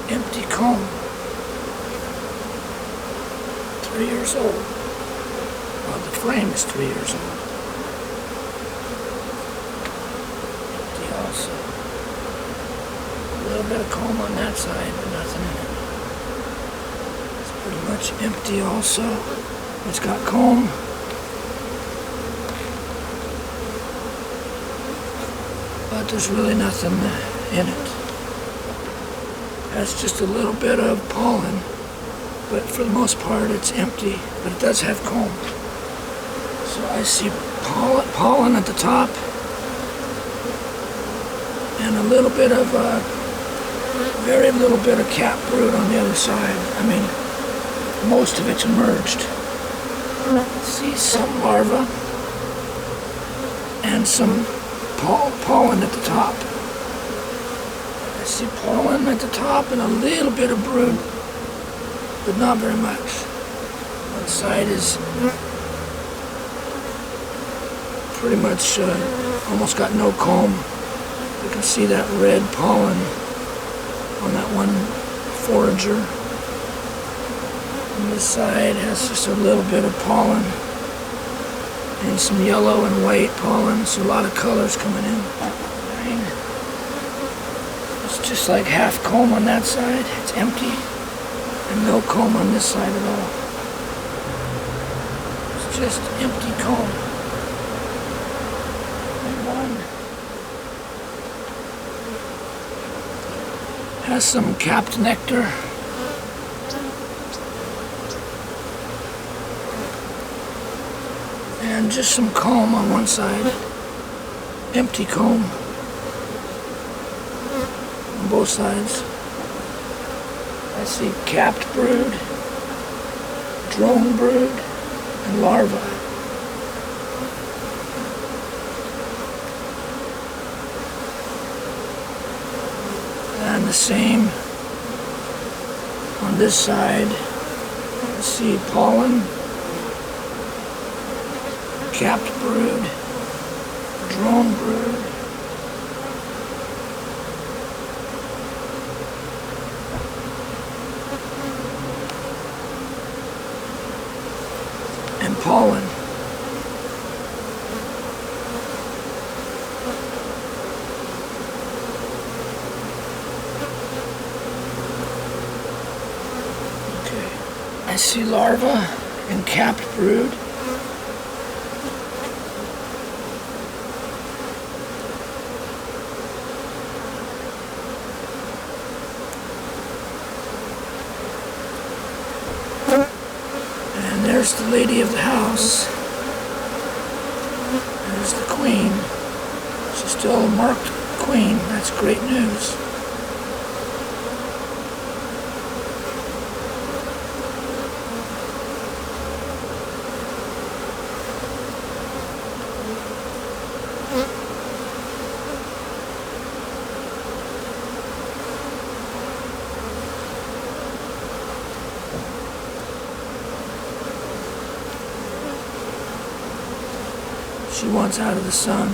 empty comb. 3 years old. Well, the frame is 3 years old. Empty also. A little bit of comb on that side, but nothing in it. It's pretty much empty also. It's got comb. But there's really nothing in it. Has just a little bit of pollen, but for the most part it's empty, but it does have comb. So I see pollen at the top and a little bit of very little bit of cap brood on the other side. I mean, most of it's emerged. See some larvae and some pollen at the top. I see pollen at the top and a little bit of brood, but not very much. One side is pretty much almost got no comb. You can see that red pollen on that one forager. And this side has just a little bit of pollen and some yellow and white pollen, so a lot of colors coming in. It's just like half comb on that side, it's empty, and no comb on this side at all. It's just empty comb. And one has some capped nectar. And just some comb on one side, empty comb on both sides. I see capped brood, drone brood, and larvae. And the same on this side. I see pollen, capped brood, drone brood, and pollen. Okay, I see larvae and capped brood. And there's the lady of the house. There's the queen. She's still a marked queen. That's great news. She wants out of the sun.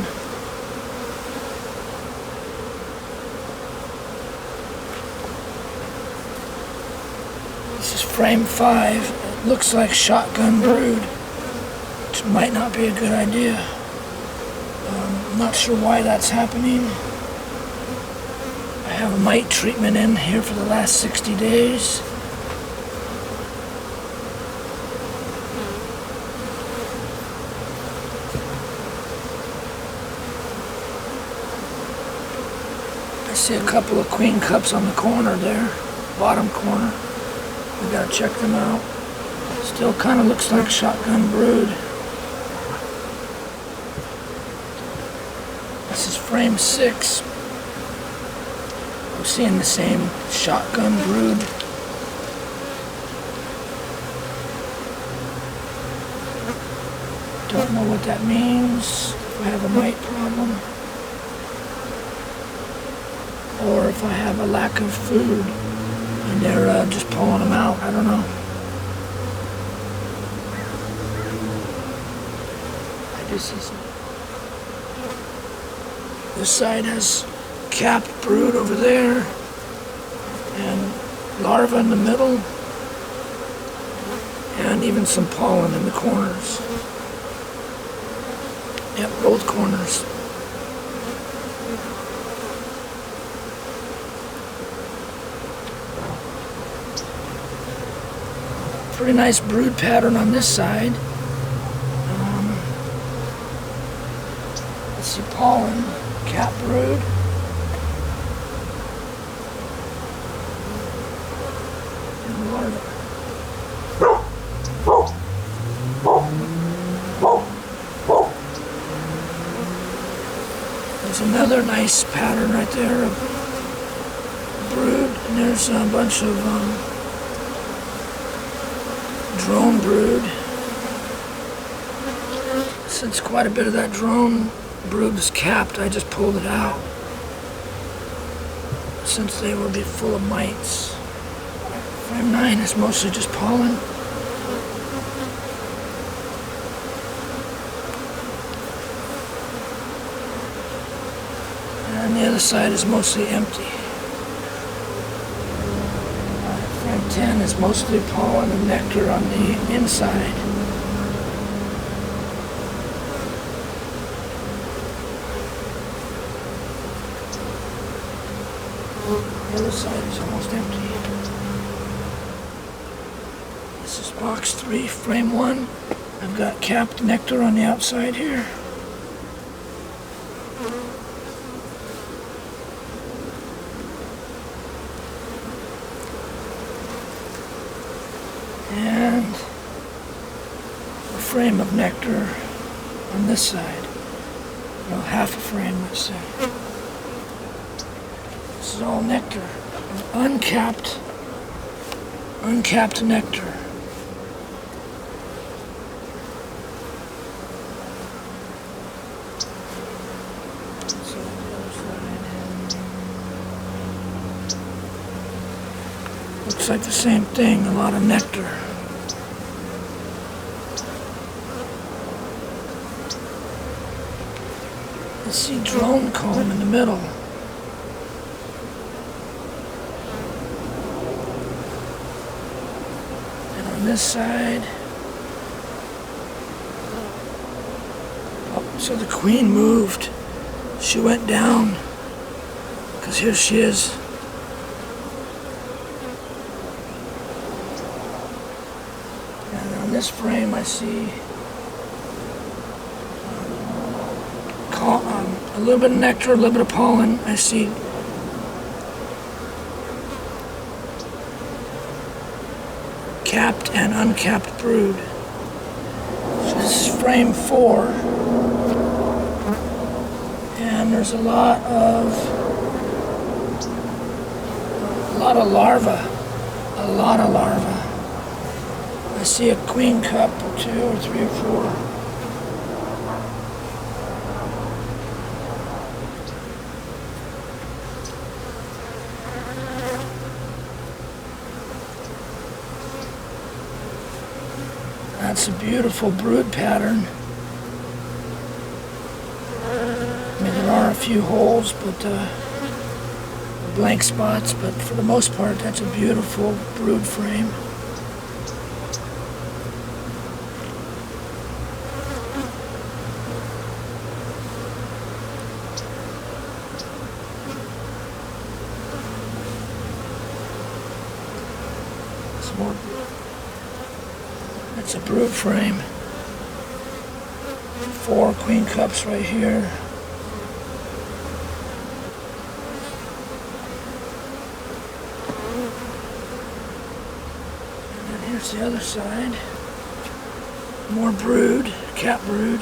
This is frame 5. It looks like shotgun brood, which might not be a good idea. I'm not sure why that's happening. I have a mite treatment in here for the last 60 days. I see a couple of queen cups on the corner there, bottom corner. We gotta check them out. Still kind of looks like shotgun brood. This is frame 6. I'm seeing the same shotgun brood. Don't know what that means. If I have a mite problem, or if I have a lack of food and they're just pulling them out. I don't know. I do see some. This side has capped brood over there, and larva in the middle, and even some pollen in the corners. Yep, both corners. Pretty nice brood pattern on this side. Let's see, pollen, cap brood. And larva. There's another nice pattern right there of brood, and there's a bunch of drone brood. Since quite a bit of that drone brood is capped, I just pulled it out since they will be full of mites. Frame 9 is mostly just pollen. And the other side is mostly empty. Frame 10 is mostly pollen and nectar on the inside. The other side is almost empty. This is box 3, frame 1. I've got capped nectar on the outside here. And a frame of nectar on this side. Well, half a frame, let's say. This is all nectar. Uncapped nectar. So the other side. Looks like the same thing, a lot of nectar. I see drone comb in the middle. And on this side, oh, so the queen moved. She went down, because here she is. And on this frame I see a little bit of nectar, a little bit of pollen. I see capped and uncapped brood. So this is frame 4. And there's a lot of larvae. A lot of larvae. I see a queen cup or 2 or 3 or 4. That's a beautiful brood pattern. I mean, there are a few holes, but blank spots, but for the most part, that's a beautiful brood frame. Some more. It's a brood frame. 4 queen cups right here. And then here's the other side. More brood, cap brood.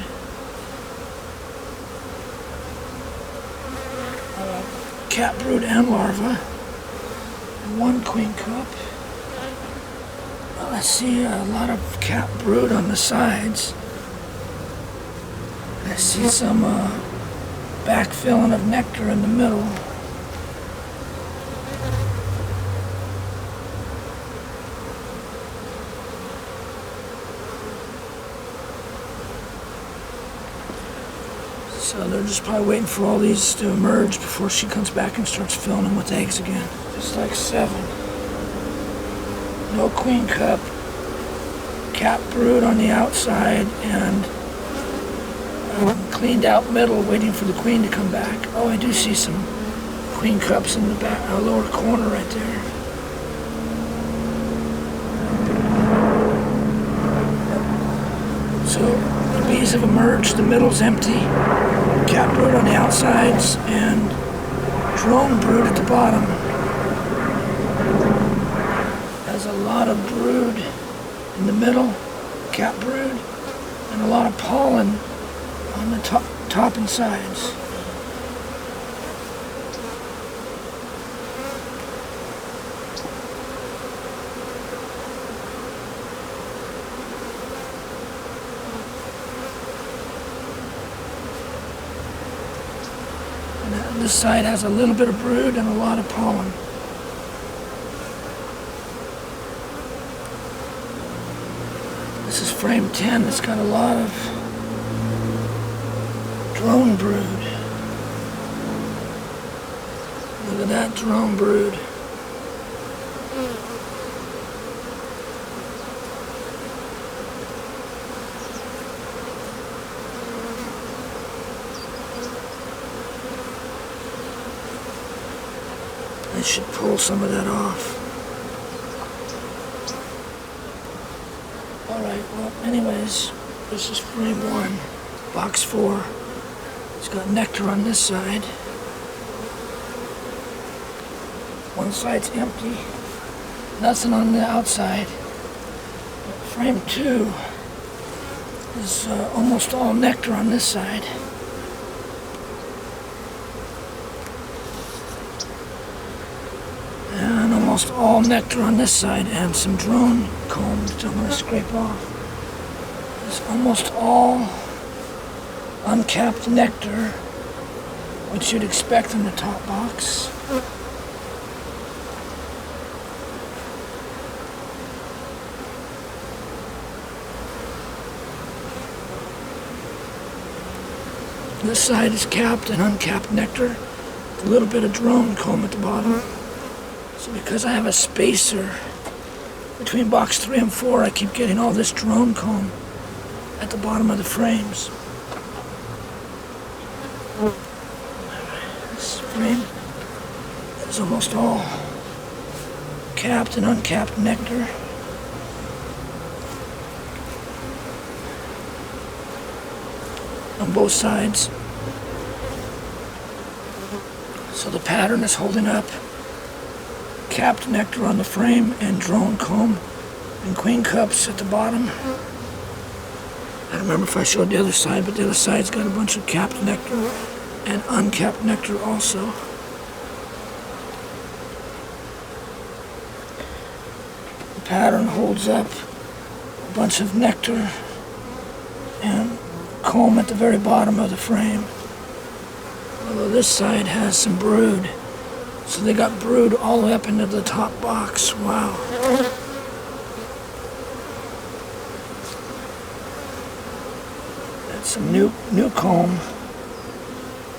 Cap brood and larva. 1 queen cup. I see a lot of cap brood on the sides. I see some backfilling of nectar in the middle. So they're just probably waiting for all these to emerge before she comes back and starts filling them with eggs again. Just like 7. no queen cup, capped brood on the outside, and cleaned out middle, waiting for the queen to come back. Oh, I do see some queen cups in the back, lower corner right there. So the bees have emerged, the middle's empty, capped brood on the outsides, and drone brood at the bottom. Has a lot of brood in the middle, capped brood, and a lot of pollen on the top and sides. And this side has a little bit of brood and a lot of pollen. This is frame 10. It's got a lot of drone brood. Look at that drone brood. I should pull some of that off. Alright, well, anyways, this is frame 1, box 4. It's got nectar on this side. One side's empty, nothing on the outside. Frame 2 is almost all nectar on this side. And almost all nectar on this side, and some drone comb which I'm going to scrape off. It's almost all uncapped nectar, which you'd expect in the top box. This side is capped and uncapped nectar, a little bit of drone comb at the bottom. So because I have a spacer between box 3 and 4, I keep getting all this drone comb at the bottom of the frames. This frame is almost all capped and uncapped nectar. On both sides. So the pattern is holding up. Capped nectar on the frame and drone comb and queen cups at the bottom. I don't remember if I showed the other side, but the other side's got a bunch of capped nectar and uncapped nectar also. The pattern holds up a bunch of nectar and comb at the very bottom of the frame. Although this side has some brood. So they got brood all the way up into the top box. Wow. That's some new comb.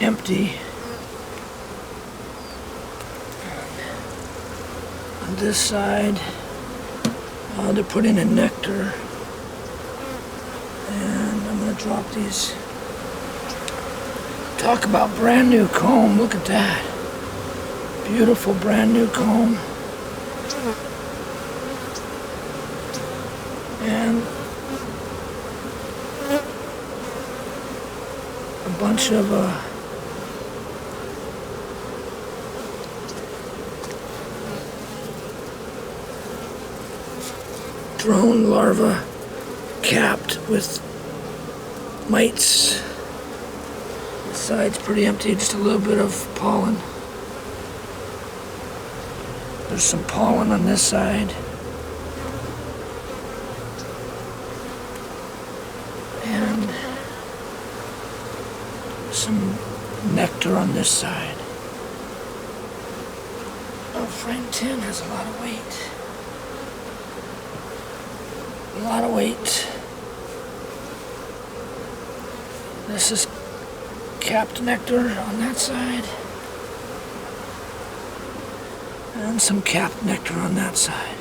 Empty. On this side, they're putting in nectar. And I'm going to drop these. Talk about brand new comb. Look at that. Beautiful brand new comb. And a bunch of drone larvae capped with mites. The side's pretty empty, just a little bit of pollen. There's some pollen on this side. And some nectar on this side. Oh, frame 10 has a lot of weight. A lot of weight. This is capped nectar on that side. And some capped nectar on that side.